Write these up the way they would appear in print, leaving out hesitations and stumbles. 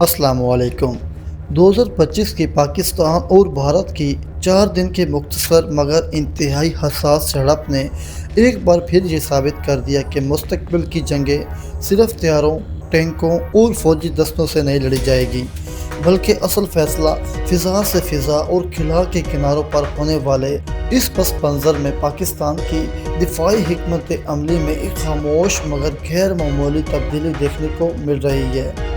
अस्सलाम वालेकुम। 2025 की पाकिस्तान और भारत की 4 दिन की मुख्तसर मगर इंतहाई हसास झड़प ने एक बार फिर ये साबित कर दिया कि मुस्तकबिल की जंगें सिर्फ तैयारों, टैंकों और फौजी दस्तों से नहीं लड़ी जाएगी, बल्कि असल फैसला फ़िज़ा से फ़िज़ा और खिला के किनारों पर होने वाले इस पस मंज़र में पाकिस्तान की दिफाई हिकमत अमली में एक खामोश मगर गैर मामूली तब्दीली देखने को मिल रही है।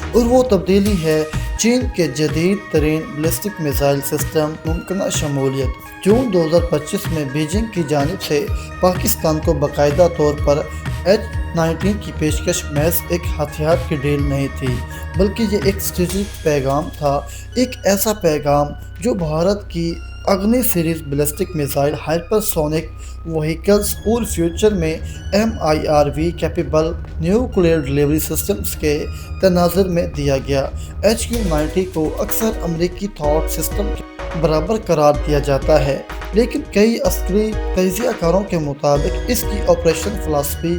और वो तब्दीली है चीन के जदीद तरीन बैलिस्टिक मिसाइल सिस्टम मुमकिन शमूलियत। जून 2025 में बीजिंग की जानिब से पाकिस्तान को बाकायदा तौर पर H-19 की पेशकश महज एक हथियार की डील नहीं थी, बल्कि ये एक स्ट्रेटेजिक पैगाम था। एक ऐसा पैगाम जो भारत की अग्नि series ballistic missile, hypersonic vehicles और फ्यूचर में MIRV capable nuclear delivery systems के तनाज़ुर में दिया गया। HQ-90 को अक्सर अमरीकी थॉट सिस्टम के बराबर करार दिया जाता है, लेकिन कई अस्करी तजियाकारों के मुताबिक इसकी ऑपरेशन फ़िलासफ़ी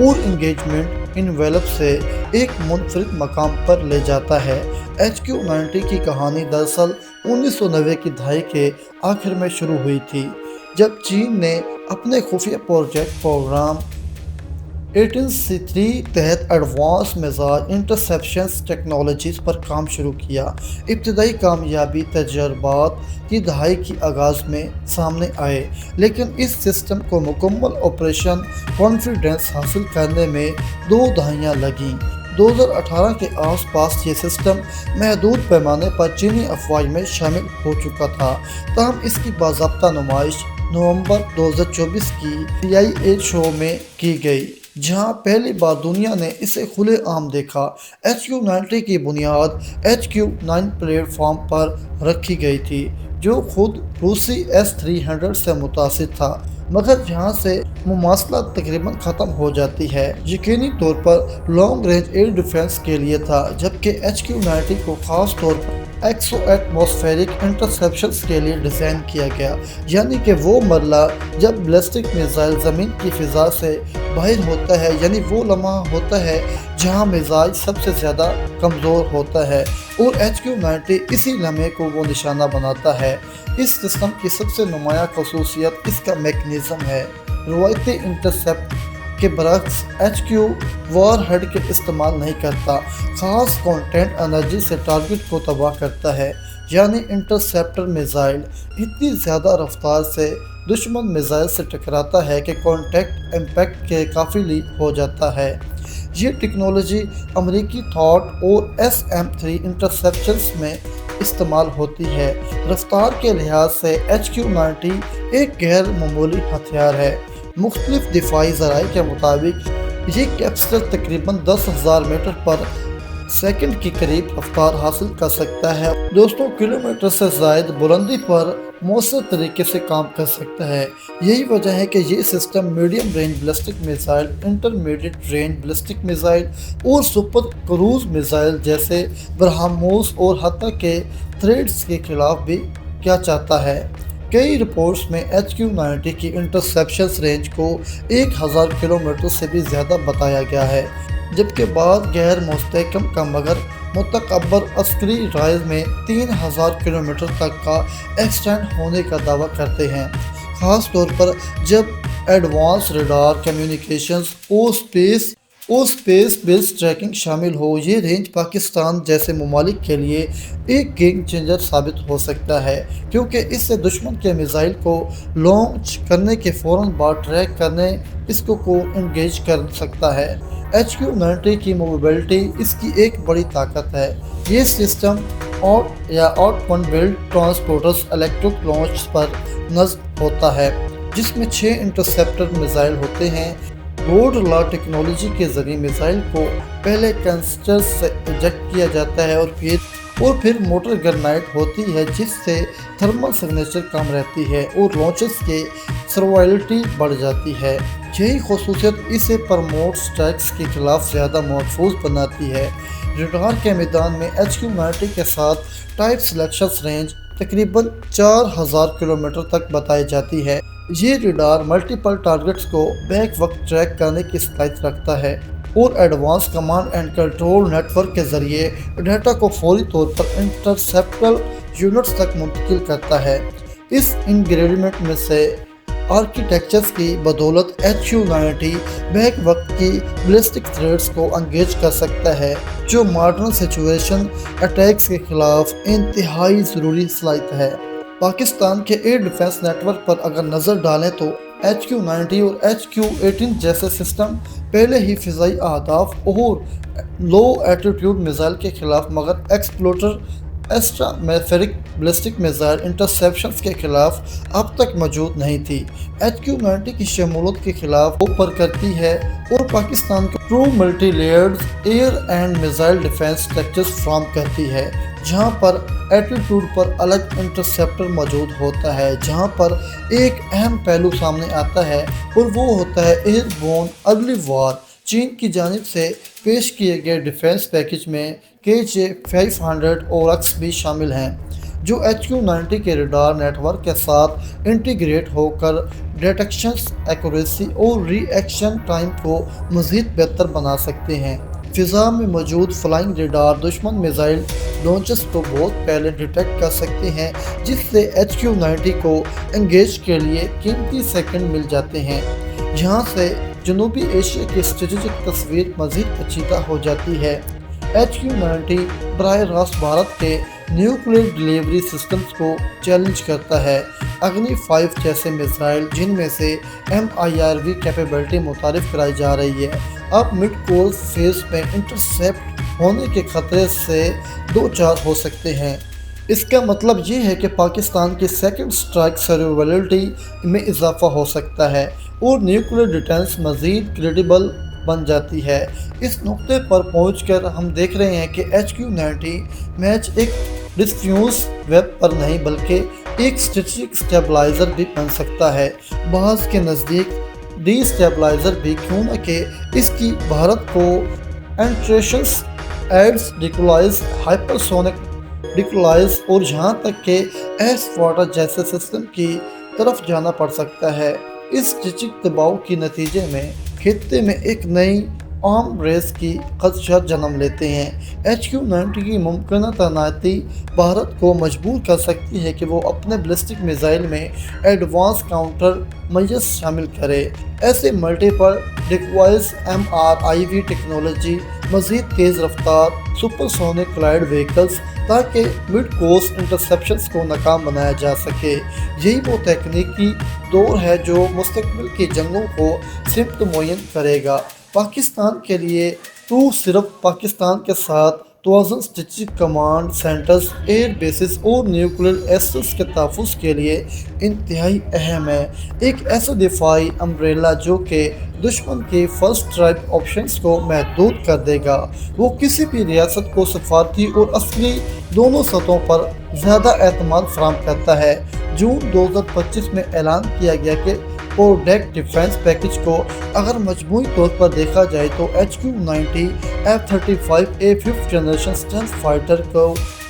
और इंगेजमेंट इनवेलप से एक मुनफरिद मकाम पर ले जाता है। HQ-90 की कहानी दरअसल 1990 की दहाई के आखिर में शुरू हुई थी, जब चीन ने अपने खुफिया प्रोग्राम 18C3 तहत एडवांस मिसाइल इंटरसेप्शन टेक्नोलॉजीज़ पर काम शुरू किया। इब्तदाई कामयाबी तजर्बात की दहाई की आगाज़ में सामने आए, लेकिन इस सिस्टम को मुकम्मल ऑपरेशन कॉन्फिडेंस हासिल करने में 2 दहाइयाँ लगीं। 2018 के आसपास ये सिस्टम महदूद पैमाने पर चीनी अफवाज में शामिल हो चुका था, ताहम इसकी बाज़ाब्ता नुमाइश नवंबर 2024 की CIA शो में की गई, जहां पहली बार दुनिया ने इसे खुले आम देखा। HQ-90 की बुनियाद HQ-9 प्लेटफॉर्म पर रखी गई थी, जो खुद रूसी S-300 से मुतासिर था, मगर यहाँ से मुमासलत तकरीबन ख़त्म हो जाती है। यकीनी तौर पर लॉन्ग रेंज एयर डिफेंस के लिए था, जबकि HQ-90 को ख़ास तौर पर एक्सो एटमॉस्फेरिक इंटरसेप्शंस के लिए डिज़ाइन किया गया, यानी कि वो मरला जब बैलिस्टिक मिसाइल ज़मीन की फ़िज़ा से बाहर होता है, यानी वो लम्हा होता है जहां मिजाज सबसे ज़्यादा कमज़ोर होता है, और HQ-90 इसी लम्हे को वो निशाना बनाता है। इस सिस्टम की सबसे नुमायाँ खसूसियत इसका मैकेनिज़्म है। रवायती इंटरसेप्ट के बरक्स HQ वॉरहेड के इस्तेमाल नहीं करता, ख़ास कॉन्टेंट एनर्जी से टारगेट को तबाह करता है, यानी इंटरसेप्टर मिसाइल इतनी ज़्यादा रफ्तार से दुश्मन मिसाइल से टकराता है कि कॉन्टैक्ट इम्पैक्ट के काफ़िली हो जाता है। ये टेक्नोलॉजी अमरीकी थॉट और SM-3 इंटरसेप्शंस में इस्तेमाल होती है। रफ्तार के लिहाज से HQ-90 एक गैर मामूली हथियार है। मुख्तलिफ दिफाई ज़राए के मुताबिक ये कैप्सूल तकरीबन 10,000 मीटर पर सेकंड की करीब रफ्तार हासिल कर सकता है। दोस्तों, किलोमीटर से ज़ायद बुलंदी पर मौसर तरीके से काम कर सकता है। यही वजह है कि ये system medium range ballistic missile, intermediate range ballistic missile और सुपर क्रूज मिसाइल जैसे ब्रह्मोस और हत्ता के थ्रेड्स के खिलाफ भी क्या चाहता है। कई रिपोर्ट्स में HQ-90 की इंटरसेप्शन रेंज को 1000 किलोमीटर से भी ज़्यादा बताया गया है, जबकि बाद गैर मुस्तहकम का मगर मुतकब्बर अस्करी राय में 3000 किलोमीटर तक का एक्सटेंड होने का दावा करते हैं। ख़ास तौर पर जब एडवांस रडार कम्युनिकेशंस और स्पेस बेस्ड ट्रैकिंग शामिल हो, ये रेंज पाकिस्तान जैसे ममालिक के लिए एक गेम चेंजर साबित हो सकता है, क्योंकि इससे दुश्मन के मिसाइल को लॉन्च करने के फ़ौरन बाद ट्रैक करने इसको इंगेज कर सकता है। HQ-90 की मोबिलिटी इसकी एक बड़ी ताकत है। ये system outbound build transporters electric launch पर नस्ब होता है, जिसमें 6 इंटरसेप्टर मिसाइल होते हैं। रोड लॉ टेक्नोलॉजी के जरिए मिसाइल को पहले कैंस्टर से इंजेक्ट किया जाता है और फिर मोटर ग्रेनाइट होती है, जिससे थर्मल सिग्नेचर कम रहती है और लॉन्चेस की सर्वाइलिटी बढ़ जाती है। यही खसूसियत इसे प्रमोट स्ट्राइक्स के खिलाफ ज़्यादा महफूज बनाती है। रडार के मैदान में HQ-90 के साथ टाइप सिलेक्शन रेंज तकरीबन 4000 किलोमीटर तक बताई जाती है। ये रडार मल्टीपल टारगेट्स को बैक वक्त ट्रैक करने की सलाहियत रखता है। اور advance command and control network کے ذریعے ڈیٹا کو فوری طور پر انٹرسیپٹر یونٹس تک منتقل کرتا ہے۔ اس انگریڈینٹ میں سے آرکیٹیکچرز کی بدولت HQ-90 بیک وقت کی بیلسٹک تھریٹس کو انگیج کر سکتا ہے، جو ماڈرن سچویشن اٹیکس کے خلاف انتہائی ضروری صلاحیت ہے۔ پاکستان کے ایئر ڈیفنس نیٹ ورک پر اگر نظر ڈالیں تو HQ-90 اور HQ-18 جیسے سسٹم پہلے ہی فضائی اہداف اور لو ایلٹیٹیوڈ میزائل کے خلاف مگر ایکسپلوٹر اسٹراموسفیرک بیلسٹک میزائل انٹرسیپشنز کے خلاف اب تک موجود نہیں تھی۔ HQ-90 کی شمولیت کے خلاف وہ پر کرتی ہے اور پاکستان کو true multi layered air and missile defence structures فراہم کرتی ہے، جہاں پر ایلٹیٹیوڈ پر الگ انٹرسیپٹر موجود ہوتا ہے۔ جہاں پر ایک اہم پہلو سامنے آتا ہے اور وہ ہوتا ہے ایئر بورن ارلی وار۔ چین کی جانب سے پیش کیے گئے ڈیفنس پیکج میں KJ-500 AURUS بھی شامل ہیں، جو HQ-90 کے ریڈار نیٹ ورک کے ساتھ انٹیگریٹ ہو کر ڈیٹیکشن ایکوریسی اور ری ایکشن ٹائم کو مزید بہتر بنا سکتے ہیں۔ فضا میں موجود فلائنگ ریڈار دشمن میزائل لانچز کو بہت پہلے ڈیٹیکٹ کر سکتے ہیں، جس سے HQ-90 کو انگیج کے لیے قیمتی سیکنڈ مل جاتے ہیں، جہاں سے جنوبی ایشیا کی اسٹریٹجک تصویر مزید پیچیدہ ہو جاتی ہے۔ HQ-90 براہ راست بھارت کے نیوکلیئر ڈیلیوری سسٹمز کو چیلنج کرتا ہے۔ اگنی 5 جیسے میزائل، جن میں سے MIRV کیپیبلٹی متعارف کرائی جا رہی ہے، اب مڈ کورس فیز میں انٹرسیپٹ ہونے کے خطرے سے دوچار ہو سکتے ہیں۔ اس کا مطلب یہ ہے کہ پاکستان کی سیکنڈ اسٹرائک سرویلبلٹی میں اضافہ ہو سکتا ہے اور نیوکلیئر ڈیفنس مزید کریڈیبل بن جاتی ہے۔ اس نقطے پر پہنچ کر ہم دیکھ رہے ہیں کہ HQ-90 میچ ایک ڈسفیوز ویب پر نہیں بلکہ ایک اسٹریٹجک اسٹیبلائزر بھی بن سکتا ہے۔ بعض کے نزدیک ڈی اسٹیبلائزر بھی، کیوں نہ کہ اس کی بھارت کو انٹریشنس ایڈز ڈیکولائز، ہائپرسونک ڈیکولائز اور یہاں تک کہ ایس واٹر جیسے سسٹم کی طرف جانا پڑ سکتا ہے۔ اس اسٹریٹجک دباؤ کے نتیجے میں خطے میں ایک نئی آرم ریس کی خدشات جنم لیتے ہیں۔ HQ-90 کی ممکنہ تعیناتی بھارت کو مجبور کر سکتی ہے کہ وہ اپنے بیلسٹک میزائل میں ایڈوانس کاؤنٹر میجرز شامل کرے۔ ایسے ملٹیپل ڈیکوائز MRIV ٹیکنالوجی، مزید تیز رفتار سپر سونک کلائڈ وہیکلز، تاکہ مڈ کورس انٹرسیپشنز کو ناکام بنایا جا سکے۔ یہی وہ تکنیکی دور ہے جو مستقبل کی جنگوں کو سمت معین کرے گا۔ پاکستان کے لیے تو صرف پاکستان کے ساتھ توازن strategic command centres, air bases اور نیوکلیئر ایسٹس کے تحفظ کے لیے انتہائی اہم ہے۔ ایک ایسا دفاعی امبریلا جو کہ دشمن کے فرسٹ اسٹرائک آپشنز کو محدود کر دے گا، وہ کسی بھی ریاست کو سفارتی اور عسکری دونوں سطحوں پر زیادہ اعتماد فراہم کرتا ہے۔ جون 2025 میں اعلان کیا گیا کہ پروڈکٹ ڈیفنس پیکج کو اگر مجموعی طور پر دیکھا جائے تو HQ-90 F-35A 5th generation stealth fighter کو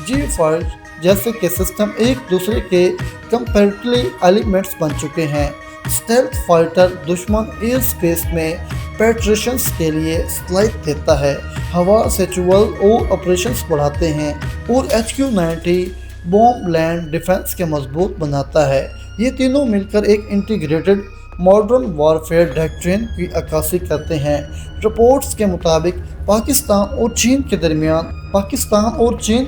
G5 جیسے کہ سسٹم ایک دوسرے کے کمپیریٹلی ایلیمنٹس بن چکے ہیں۔ اسٹیلتھ فائٹر دشمن ایئر سپیس میں پیٹریشنز کے لیے صلاحیت دیتا ہے، ہوا سے چول اور آپریشنز بڑھاتے ہیں، اور HQ-90 بوم لینڈ ڈیفنس کے مضبوط بناتا ہے۔ یہ تینوں مل کر ایک انٹیگریٹڈ ماڈرن وارفیئر ڈاکٹرین کی عکاسی کرتے ہیں۔ رپورٹس کے مطابق پاکستان اور چین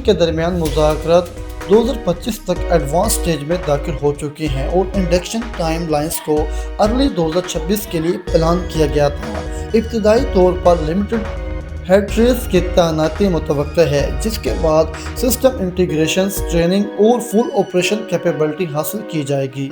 کے درمیان مذاکرات 2025 تک ایڈوانس سٹیج میں داخل ہو چکے ہیں اور انڈکشن ٹائم لائنز کو ارلی 2026 کے لیے اعلان کیا گیا تھا۔ ابتدائی طور پر لمیٹڈ ہیڈریس کی تعیناتی متوقع ہے، جس کے بعد سسٹم انٹیگریشنز، ٹریننگ اور فل آپریشن کیپیبلٹی حاصل کی جائے گی۔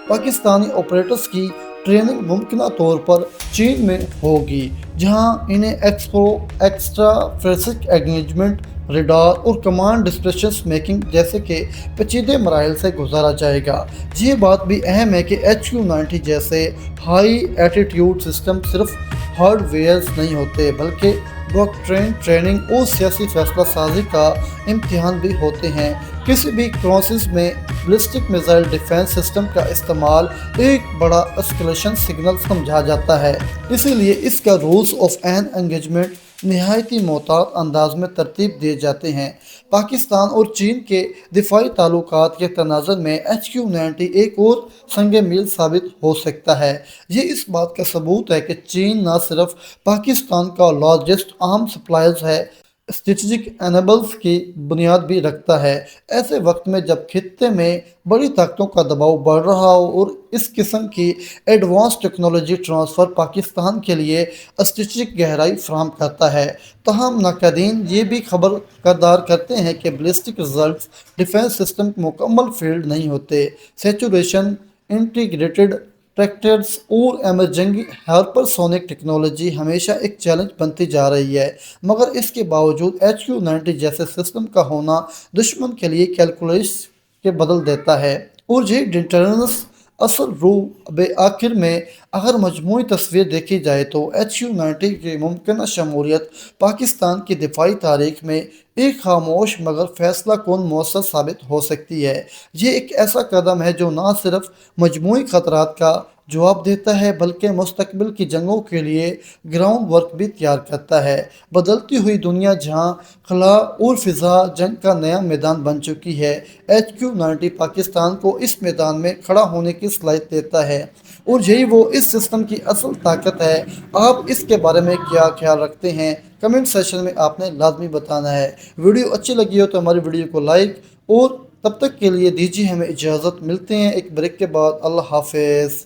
پاکستانی آپریٹرز کی ٹریننگ ممکنہ طور پر چین میں ہوگی، جہاں انہیں ایکسٹرا فزیکل انگیجمنٹ، ریڈار اور کمانڈ ڈسپیچز میکنگ جیسے کہ پیچیدہ مراحل سے گزارا جائے گا۔ یہ بات بھی اہم ہے کہ HQ-90 جیسے ہائی ایلٹیٹیوڈ سسٹم صرف ہارڈ ویئرز نہیں ہوتے بلکہ डॉक्ट्रिन ट्रेनिंग और सियासी फैसला साजी का इम्तिहान भी होते हैं। किसी भी क्राइसिस में बैलिस्टिक मिसाइल डिफेंस सिस्टम का इस्तेमाल एक बड़ा एस्केलेशन सिग्नल समझा जाता है, इसीलिए इसका रूल्स ऑफ एन एंगेजमेंट नहायती मोहतात अंदाज में तरतीब दिए जाते हैं। पाकिस्तान और चीन के दिफाई ताल्लुकात के तनाज़ुर में HQ-90 एक और संग मील साबित हो सकता है। ये इस बात का सबूत है कि चीन न सिर्फ पाकिस्तान का लार्जेस्ट आर्म सप्लायर्स है, स्ट्रेटजिक एनेबल्स की बुनियाद भी रखता है। ऐसे वक्त में जब खित्ते में बड़ी ताकतों का दबाव बढ़ रहा हो और इस किस्म की एडवांस टेक्नोलॉजी ट्रांसफ़र पाकिस्तान के लिए स्ट्रेटजिक गहराई फराहम करता है। तहम नाक़दीन ये भी खबरदार करते हैं कि बैलिस्टिक रिजल्ट्स डिफेंस सिस्टम के मुकम्मल फील्ड नहीं होते। सेचुरेशन, इंटीग्रेटेड ट्रैक्टर्स और एमर्जिंग हाइपरसोनिक टेक्नोलॉजी हमेशा एक चैलेंज बनती जा रही है, मगर इसके बावजूद HQ-90 जैसे सिस्टम का होना दुश्मन के लिए कैलकुलस के बदल देता है और ये डिटरेंस असल रूह बे आखिर में अगर मजमूई तस्वीर देखी जाए तो HQ-90 की मुमकिन शमूलियत पाकिस्तान की दिफाई तारीख में एक खामोश मगर फैसला कौन मौसर साबित हो सकती है। ये एक ऐसा कदम है जो न सिर्फ मजमूई खतरात का जवाब देता है बल्कि मुस्तकबिल की जंगों के लिए ग्राउंड वर्क भी तैयार करता है। बदलती हुई दुनिया जहां खला और फ़िज़ा जंग का नया मैदान बन चुकी है, HQ-90 पाकिस्तान को इस मैदान में खड़ा होने की सलाहियत देता है और यही वो इस सिस्टम की असल ताकत है। आप इसके बारे में क्या ख्याल रखते हैं? कमेंट सेशन में आपने लाजमी बताना है। वीडियो अच्छी लगी हो तो हमारी वीडियो को लाइक, और तब तक के लिए दीजिए हमें इजाज़त। मिलते हैं एक ब्रेक के बाद। अल्लाह हाफिज़।